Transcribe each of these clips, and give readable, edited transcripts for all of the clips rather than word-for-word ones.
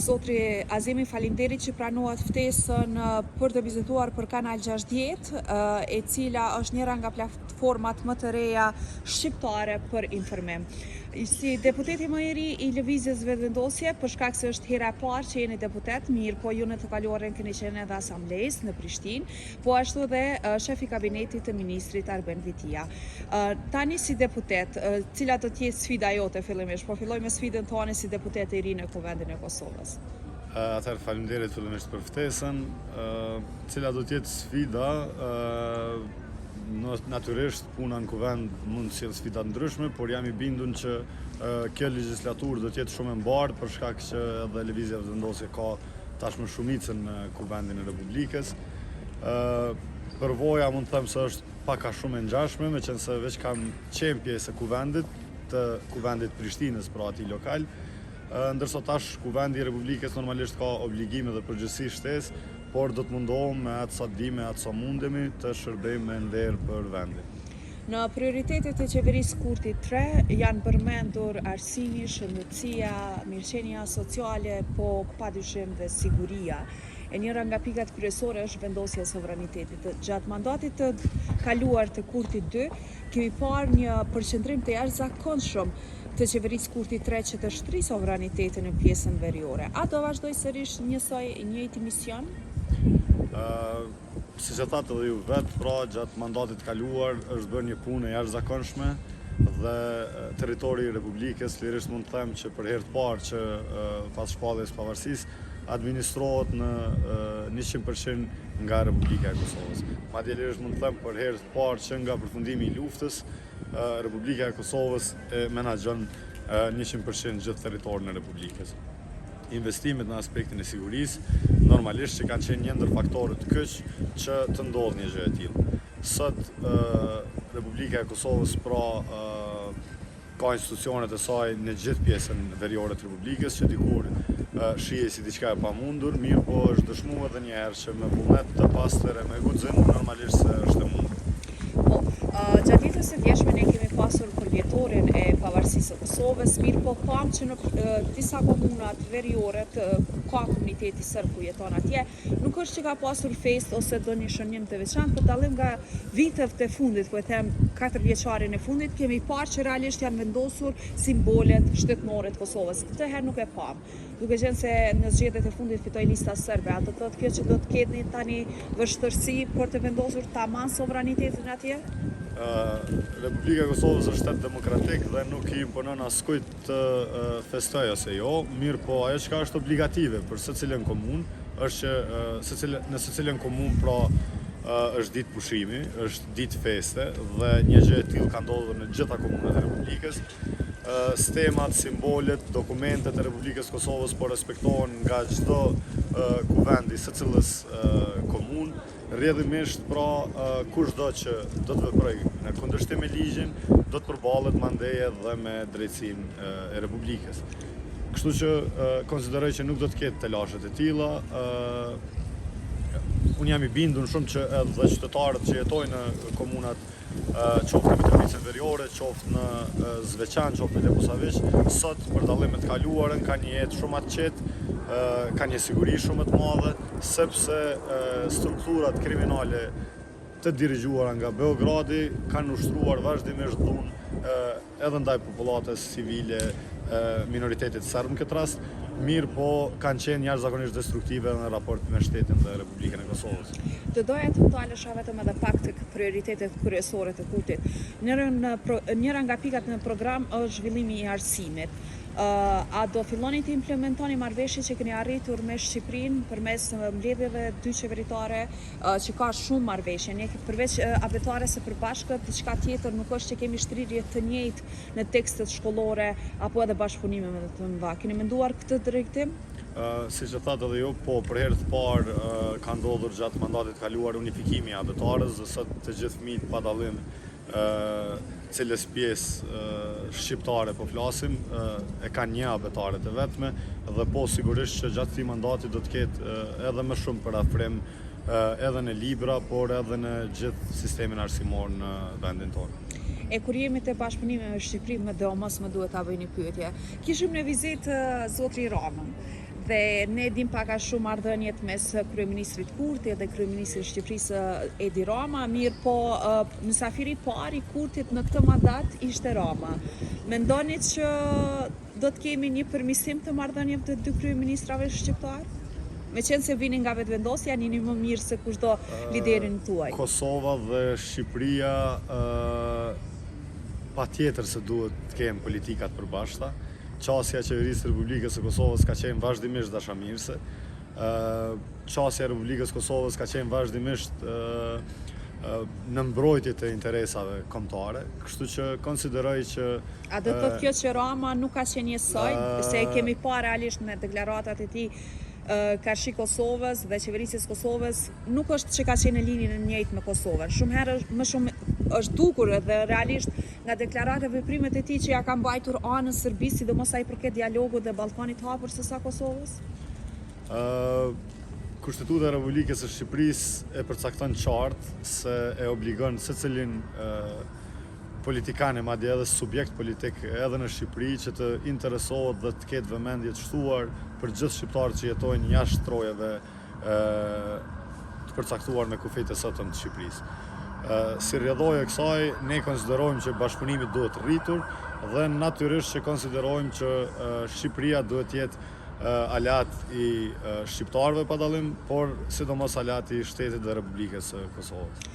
Zotri Azemi, faleminderit që pranohet ftesën për të vizituar për Kanal 60, e cila është njëra nga platformat më të reja shqiptare për informim. Si deputeti më i ri i lëvizjes vetëvendosje, për shkak se është hera e parë që jeni deputet, mirë, po ju në të kaluarën keni qenë edhe asamblesë në Prishtinë, po ashtu dhe shefi kabinetit të ministrit Arben Vitia. Tani si deputet, cila do të jetë sfida jote fillimisht? Po filloj me sfidën tonë si deputet i ri në Kuvendin e Kosovës. Atëherë faleminderit fillimisht për ftesën. Cila do të jetë sfida? Natyrisht puna në kuvend mund të sjellë sfida ndryshme, por jam i bindur që kjo legjislaturë do të jetë shumë e mbarë për shkak që edhe lëvizja vetëvendosje ka tashmë shumicën në Kuvendin e Republikës. Përvoja mund të them se është pak a shumë e ngjashme, meqense veç kam qenë pjesë e kuvendit, të kuvendit Prishtinës, pra atij lokal, ndërsa tash Kuvendi i Republikës normalisht ka obligime dhe përgjegjësi shtesë, por do të mundohem me atë sa di, me atë sa mundemi të shërbejmë me nder për vendin. Në prioritetet e qeverisë Kurti 3 janë përmendur arsimi, shëndetësia, mirëqenia sociale, po padyshim dhe siguria. E njëra nga pikat kryesore është vendosja e sovranitetit. Gjatë mandatit të kaluar të Kurti 2, kemi parë një përqendrim të jashtëzakonshëm të qeverisë Kurti 3 që të shtrisë sovranitetin në pjesën veriore. A do vazhdoj sërish njëjti mision? Si që thatë edhe ju vetë, pra gjatë mandatit kaluar është bërë një punë e jashtëzakonshme dhe territori i Republikës, lirisht mund të them që për herë të parë që pas shpalljes pavarësisë administrohet në 100% nga Republika e Kosovës. Madje lirisht mund të them për herë të parë që nga përfundimi i luftës Republika e Kosovës e menaxhon 100% gjithë territorin e Republikës. Investimet në aspektin e sigurisë, normalisht që kanë qenë një ndër faktorët kyç që të ndodhë një gjë e tillë. Sot Republika e Kosovës ka institucionet e saj në gjithë pjesën veriore të Republikës, që dikur shihej si diçka e pamundur, mirë po është dëshmuar edhe një herë që me vullnet të pastër e me guxim normalisht se është e mundur. Gjatë jetës së djeshme ne kemi pasur përvjetorin e pavarësisë së Kosovës, mirë po pam që në disa komunat veriore ka komuniteti serb ku jeton atje, nuk është që ka pasur fest ose do një shënim të veçantë, por dallim nga vitet e fundit, po e them 4 vjeçarin e fundit, kemi parë që realisht janë vendosur simbolet shtetënore të Kosovës. Këtë herë nuk e pam. Duke qenë se në zgjedhjet e fundit fitoi lista serbe, a do të thotë kjo që do të ketë tani vështirësi për të vendosur tamam sovranitetin atje? Republika e Kosovës është shtet demokratik dhe nuk i imponon askujt të festojë ose jo, mirë po ajo që është obligative për secilën komunë është që në secilën komunë pra është ditë pushimi, është ditë feste dhe një gjë e tillë ka ndodhur në gjitha komunat e Republikës. Stemat, simbolet, dokumentet e Republikës Kosovës po respektohen nga çdo kuvendi secilës komunë. Rrjedhimisht pra kushdo që do të veproj në kundërshtim me ligjin do të përballet mandeje dhe me drejtsinë e Republikës. Kështu që konsideroj që nuk do të ketë telashet e tilla. Unë jam i bindur shumë që edhe qytetarët që jetojnë në komunat qoftë në Mitrovicën Veriore, qoftë në Zveçan, qoftë në Leposavić, sot për dallimet kaluarën kanë një jetë shumë të qetë, kanë një siguri shumë të madhe, sepse strukturat kriminale të dirigjuara nga Beogradi kanë ushtruar vazhdimisht dhunë edhe ndaj popullatës civile minoritetit serb në këtë rast, mirë po kanë qenë jashtëzakonisht destruktive në raport me shtetin dhe Republikën e Kosovës. Të doja të ndalesha vetëm edhe pak të prioritetet kryesore të Kurtit. Njëra nga pikat në program është zhvillimi i arsimit. A do filloni të implementoni marrëveshjet që keni arritur me Shqipërinë përmes mbledhjeve 2 qeveritare, që ka shumë marrëveshje. Ne përveç abetare së përbashkët, diçka tjetër nuk është që kemi shtrirje të njëjtë në tekstet shkollore apo edhe bashkëpunime me të mëdha. Keni menduar këtë drejtim? Si që thatë edhe ju, po për herë të parë ka ndodhur gjatë mandatit kaluar unifikimi i abetarës dhe sot të gjithë fëmijët pa dallim cilës pjesë shqiptare po flasim, e kanë një abetare të vetme dhe po sigurisht që gjatë këtij mandati do të ketë edhe më shumë përafrim edhe në libra, por edhe në gjithë sistemin arsimor në vendin tonë. E kur jemi të bashkëpunime me Shqipërinë, më duhet ta bëj një pyetje. Kishim në vizitë zotri Ramën. dhe ne dim pak a shumë marrëdhëniet mes kryeministrit Kurti dhe kryeministrit Shqipërisë Edi Rama, mirë po mysafiri pari Kurtit në këtë mandat ishte Rama. Mendoni që do të kemi një përmirësim të marrëdhënieve të dy kryeministrave shqiptar? Me qenë se vini nga vetëvendosja, jeni më mirë se kushdo liderin tuaj. Kosova dhe Shqipëria patjetër se duhet të kemë politikat përbashkëta. Qasja e Qeverisë Republikës së Kosovës ka qenë vazhdimisht dashamirëse. Qasja e Republikës Kosovës ka qenë vazhdimisht në mbrojtje të interesave kombëtare, kështu që konsideroj që A do të thotë kjo që Rama nuk ka qenë njësoj, se kemi pa realisht me deklaratat e tij karshi Kosovës dhe qeverisjes Kosovës, nuk është që ka qenë në linjën e njëjtë me Kosovën. Shumë herë më shumë është dukur edhe realisht nga deklaratat e veprimet e tij që ja ka mbajtur anën Serbisë, sidomos sa i përket dialogut dhe Ballkanit të hapur sesa Kosovës. Kushtetuta e Republikës së Shqipërisë e përcakton qartë se e obligon secilin politikan e madje edhe subjekt politik edhe në Shqipëri që të interesohet dhe të ketë vëmendje të shtuar për gjithë shqiptarët që jetojnë jashtë trojeve të përcaktuar me kufijtë e sotëm të Shqipërisë. Si rrjedhojë e kësaj, ne konsiderojmë që bashkëpunimi duhet rritur dhe natyrisht që konsiderojmë që Shqipëria duhet jetë alat i shqiptarëve pa dallim, por sidomos alat i shtetit dhe Republikës së Kosovës.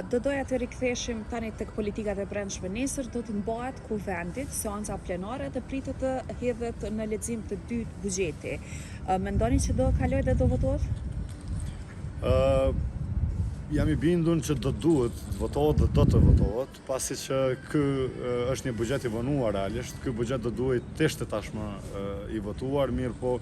Do doja të riktheshim tani tek politikat e brendshme. Nesër do të mbahet kuvendit, seanca plenare dhe pritet të hedhet në lexim të dytë buxheti. Mendoni që do kaloj dhe do votohet? Jam i bindur që do duhet të votohet dhe do të votohet, pasi që ky është një buxhet i vonuar realisht. Ky buxhet do duhet të ishte tashmë i votuar, mirë po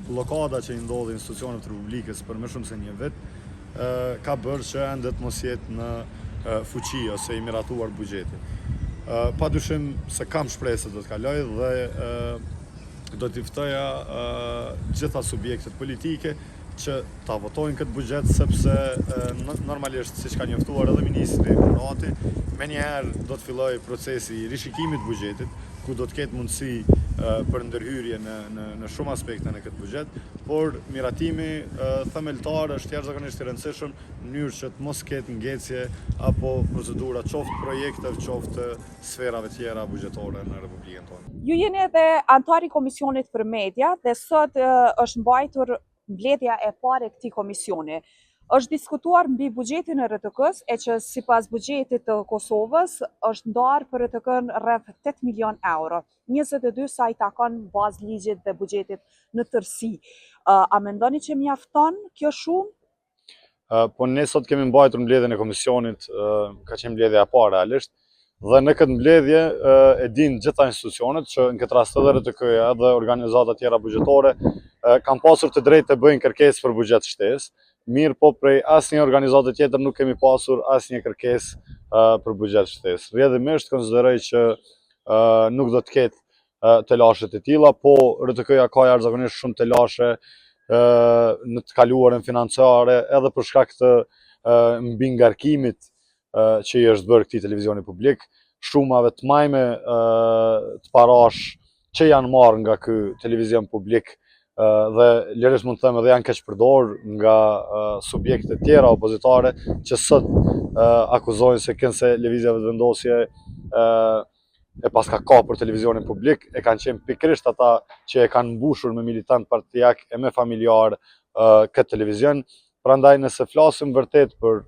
bllokada që i ndodhi institucioneve të Republikës për më shumë se një vit ka bërë që ende të mos jetë në fuqi ose i miratuar buxheti. Padyshim se kam shpresë se do të kaloj dhe do t'i ftoja gjitha subjektet politike që ta votojnë këtë buxhet, sepse normalisht, siç ka njoftuar edhe ministri Murati, menjëherë do të fillojë procesi i rishikimit të buxhetit, ku do të ketë mundësi për ndërhyrje në shumë aspekte në këtë buxhet, por miratimi themeltar është jashtëzakonisht i rëndësishëm në mënyrë që të mos ketë ngecje apo procedura qoftë projekte, qoftë sferave tjera buxhetore në Republikën tonë. Ju jeni edhe antar i Komisionit për Media dhe sot është mbajtur mbledhja e parë e këtij komisioni. Është diskutuar mbi buxhetin e RTK-s, e që sipas buxhetit të Kosovës është ndarë për RTK-n rreth 8 milion euro. 22 sa i takon bazë ligjit dhe buxhetit në tërësi. A mendoni që mjafton kjo shumë? Po ne sot kemi mbajtur mbledhjen e komisionit, ka qenë mbledhja e parë realisht, dhe në këtë mbledhje e din gjitha institucionet që në këtë rast edhe RTK-ja dhe organizata tjera buxhetore kanë pasur të drejtë të bëjnë kërkesë për buxhet shtesë, mirë po prej asnjë organizate tjetër nuk kemi pasur asnjë kërkesë për buxhet shtesë. Rrjedhimisht konsideroj që nuk do të ketë telashe të tilla, po RTK-ja ka jashtëzakonisht shumë telashe në të kaluarën financiare edhe për shkak të mbingarkimit që i është bërë këtij televizioni publik, shumave të majme të parash që janë marrë nga ky televizion publik dhe lirisht mund të them edhe janë keq përdorur nga subjekte tjera opozitare që sot akuzojnë se kënse lëvizja vetëvendosje e paska kapur televizionin publik, e kanë qenë pikërisht ata që e kanë mbushur me militant partijak e me familjar këtë televizion. Prandaj nëse flasim vërtet për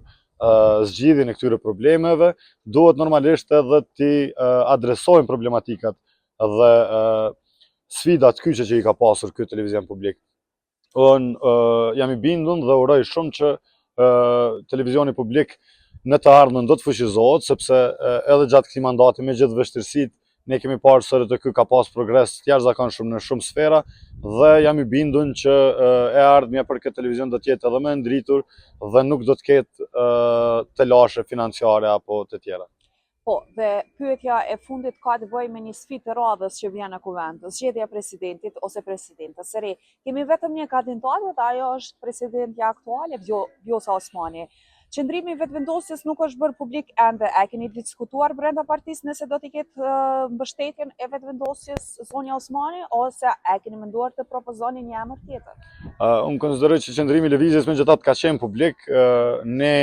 zgjidhjen e këtyre problemeve, duhet normalisht edhe të adresojmë problematikat dhe sfidat kyçe që i ka pasur ky televizion publik. Unë jam i bindur dhe uroj shumë që televizioni publik në të ardhmen do të fuqizohet, sepse edhe gjatë këtij mandati me gjithë vështirësitë ne kemi parë se RTK ka pas progres të jashtëzakonshëm në shumë sfera dhe jam i bindur që e ardhmja për këtë televizion do të jetë edhe më e ndritur dhe nuk do të ketë telashe financiare apo të tjera. Po, dhe pyetja e fundit ka të bëjë me një sfidë të radhës që vjen në kuvend, zgjedhja e presidentit ose presidentes së re. Kemi vetëm një kandidatë dhe ajo është presidentja aktuale, Vjosa Osmani. Qëndrimi i vetëvendosjes nuk është bërë publik ende. E keni diskutuar brenda partisë nëse do t'i ketë mbështetjen e vetëvendosjes Zonja Osmani ose e keni menduar të propozoni një emër tjetër? Unë konsideroj që qëndrimi i lëvizjes megjithatë ka qenë publik. Ne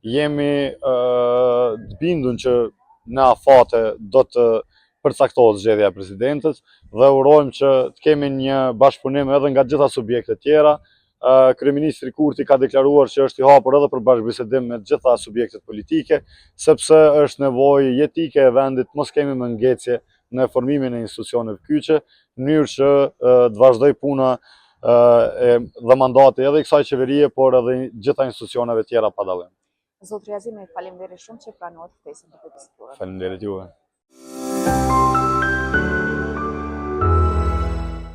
jemi të bindur që në afate do të përcaktohet zgjedhja e presidentës dhe urojmë që të kemi një bashkëpunim edhe nga gjitha subjektet tjera. Kryeministri Kurti ka deklaruar që është i hapur edhe për bashkëbisedim me të gjitha subjektet politike, sepse është nevojë jetike e vendit mos kemi më ngecje në formimin e institucioneve kyçe, në mënyrë që të vazhdoj puna dhe mandati edhe i kësaj qeverie, por edhe gjitha institucioneve tjera pa dallim. Zotri Azimi, faleminderit shumë që pranovat ftesën të diskutuar. Faleminderit juve.